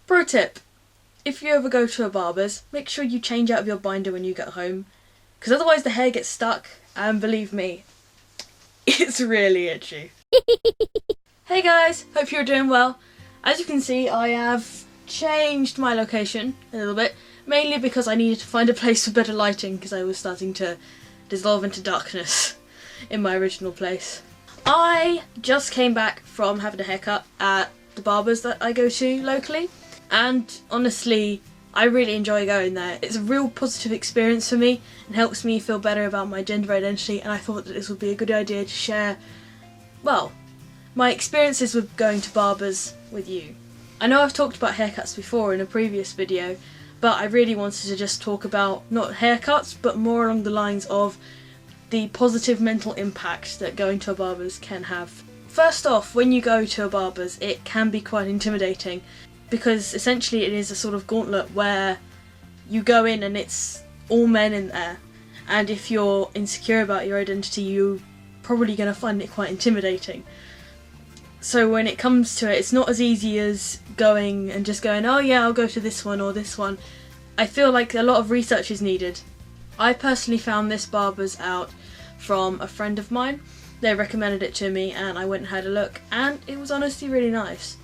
Pro tip, if you ever go to a barber's, make sure you change out of your binder when you get home, because otherwise the hair gets stuck, and believe me, it's really itchy. Hey guys, hope you're doing well. As you can see, I have changed my location a little bit, mainly because I needed to find a place for better lighting because I was starting to dissolve into darkness in my original place. I just came back from having a haircut at the barbers that I go to locally, and honestly I really enjoy going there. It's a real positive experience for me and helps me feel better about my gender identity, and I thought that this would be a good idea to share, well, my experiences with going to barbers with you. I know I've talked about haircuts before in a previous video, but I really wanted to just talk about not haircuts but more along the lines of the positive mental impact that going to a barber's can have. First off, when you go to a barber's, it can be quite intimidating because essentially it is a sort of gauntlet where you go in and it's all men in there, and if you're insecure about your identity you're probably going to find it quite intimidating. So when it comes to it, it's not as easy as going and just going, oh yeah, I'll go to this one or this one. I feel like a lot of research is needed. I personally found this barber's out from a friend of mine. They recommended it to me and I went and had a look, and it was honestly really nice.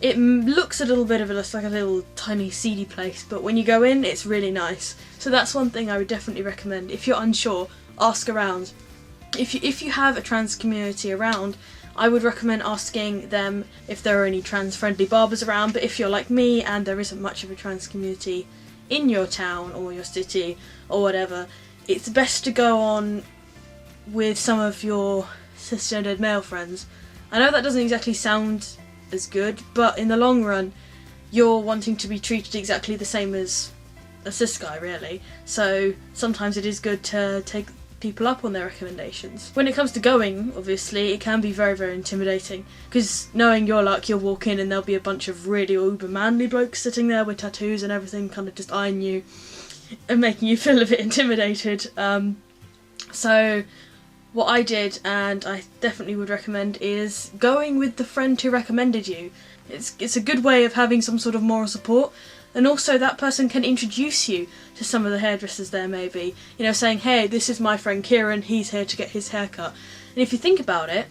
It looks a little bit of like a little tiny seedy place, but when you go in it's really nice. So that's one thing I would definitely recommend. If you're unsure, ask around. If you have a trans community around, I would recommend asking them if there are any trans friendly barbers around, but if you're like me and there isn't much of a trans community in your town or your city or whatever, it's best to go on with some of your cisgendered male friends. I know that doesn't exactly sound as good, but in the long run you're wanting to be treated exactly the same as a cis guy really, so sometimes it is good to take people up on their recommendations. When it comes to going, obviously, it can be very, very intimidating because knowing your luck, you'll walk in and there'll be a bunch of really uber manly blokes sitting there with tattoos and everything, kind of just eyeing you and making you feel a bit intimidated. So what I did, and I definitely would recommend, is going with the friend who recommended you. It's a good way of having some sort of moral support, and also that person can introduce you to some of the hairdressers there maybe. You know, saying, hey, this is my friend Kieran, he's here to get his haircut. And if you think about it,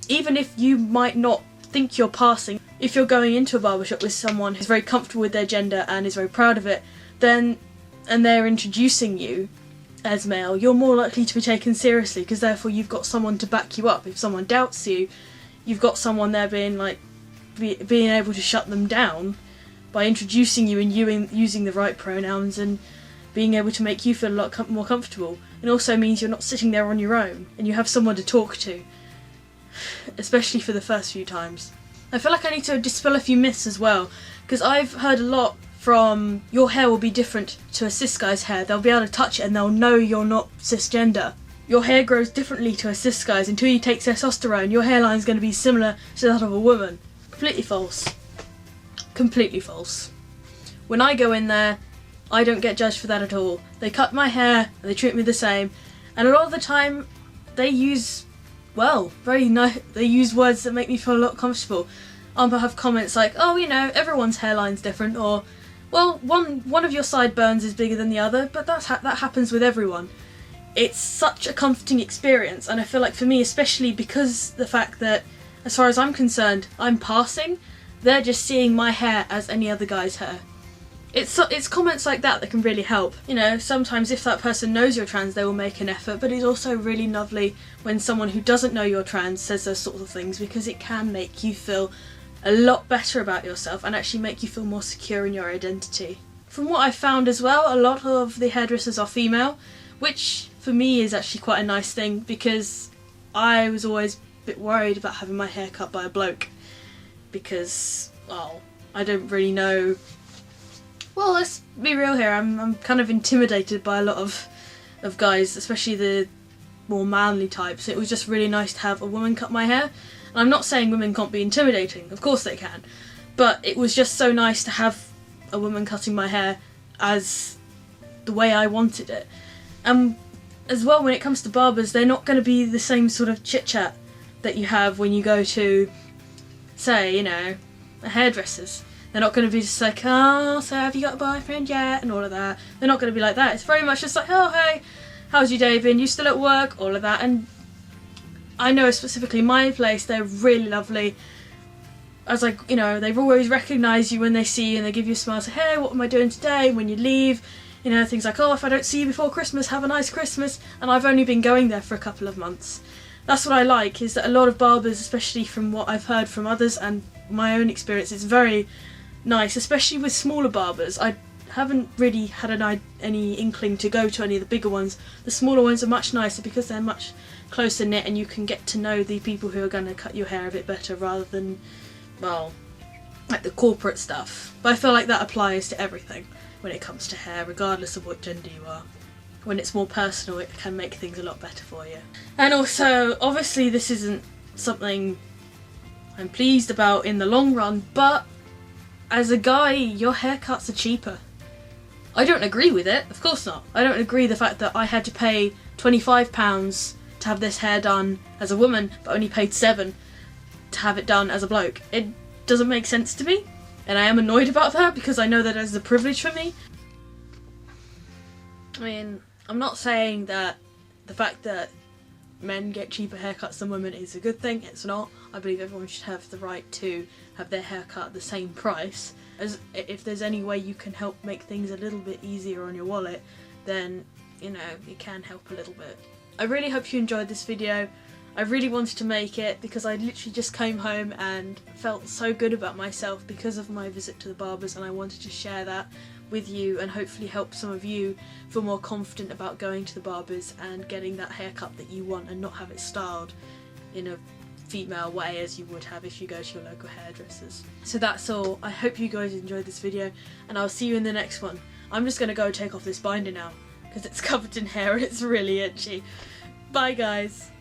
even if you might not think you're passing, if you're going into a barbershop with someone who's very comfortable with their gender and is very proud of it, then, and they're introducing you as male, you're more likely to be taken seriously because therefore you've got someone to back you up. If someone doubts you, you've got someone there being like, being able to shut them down by introducing you and using the right pronouns and being able to make you feel a lot more comfortable. It also means you're not sitting there on your own and you have someone to talk to, especially for the first few times. I feel like I need to dispel a few myths as well, because I've heard a lot from, your hair will be different to a cis guy's hair, they'll be able to touch it and they'll know you're not cisgender. Your hair grows differently to a cis guy's. Until you take testosterone, your hairline is going to be similar to that of a woman. Completely false. Completely false. When I go in there, I don't get judged for that at all. They cut my hair and they treat me the same, and a lot of the time they use, well, they use words that make me feel a lot comfortable. I'll have comments like, oh, you know, everyone's hairline's different, or, well, one of your sideburns is bigger than the other, but that happens with everyone. It's such a comforting experience, and I feel like for me, especially because the fact that, as far as I'm concerned, I'm passing, they're just seeing my hair as any other guy's hair. It's comments like that that can really help. You know, sometimes if that person knows you're trans, they will make an effort, but it's also really lovely when someone who doesn't know you're trans says those sorts of things, because it can make you feel a lot better about yourself and actually make you feel more secure in your identity. From what I've found as well, a lot of the hairdressers are female, which for me is actually quite a nice thing, because I was always a bit worried about having my hair cut by a bloke, because, well, I don't really know. Well, let's be real here, I'm kind of intimidated by a lot of guys, especially the more manly types. It was just really nice to have a woman cut my hair. And I'm not saying women can't be intimidating, of course they can, but it was just so nice to have a woman cutting my hair as the way I wanted it. And as well, when it comes to barbers, they're not going to be the same sort of chit chat that you have when you go to, say, you know, a hairdresser's. They're not going to be just like, oh, so have you got a boyfriend yet? And all of that. They're not going to be like that. It's very much just like, oh, hey, how's your day been? You still at work? All of that. And I know specifically my place, they're really lovely. As like, you know, they've always recognised you when they see you and they give you a smile, say, hey, what am I doing today? When you leave, you know, things like, oh, if I don't see you before Christmas, have a nice Christmas. And I've only been going there for a couple of months. That's what I like, is that a lot of barbers, especially from what I've heard from others and my own experience, it's very nice, especially with smaller barbers. I haven't really had any inkling to go to any of the bigger ones. The smaller ones are much nicer because they're much closer knit and you can get to know the people who are going to cut your hair a bit better rather than, well, like the corporate stuff. But I feel like that applies to everything when it comes to hair, regardless of what gender you are. When it's more personal, it can make things a lot better for you. And also, obviously this isn't something I'm pleased about in the long run, but as a guy, your haircuts are cheaper. I don't agree with it, of course not. I don't agree the fact that I had to pay £25 to have this hair done as a woman, but only paid £7 to have it done as a bloke. It doesn't make sense to me, and I am annoyed about that because I know that is a privilege for me. I mean, I'm not saying that the fact that men get cheaper haircuts than women is a good thing. It's not. I believe everyone should have the right to have their haircut at the same price. As if there's any way you can help make things a little bit easier on your wallet, then, you know, it can help a little bit. I really hope you enjoyed this video. I really wanted to make it because I literally just came home and felt so good about myself because of my visit to the barbers, and I wanted to share that with you and hopefully help some of you feel more confident about going to the barbers and getting that haircut that you want and not have it styled in a female way as you would have if you go to your local hairdressers. So that's all. I hope you guys enjoyed this video and I'll see you in the next one. I'm just going to go take off this binder now because it's covered in hair and it's really itchy. Bye guys.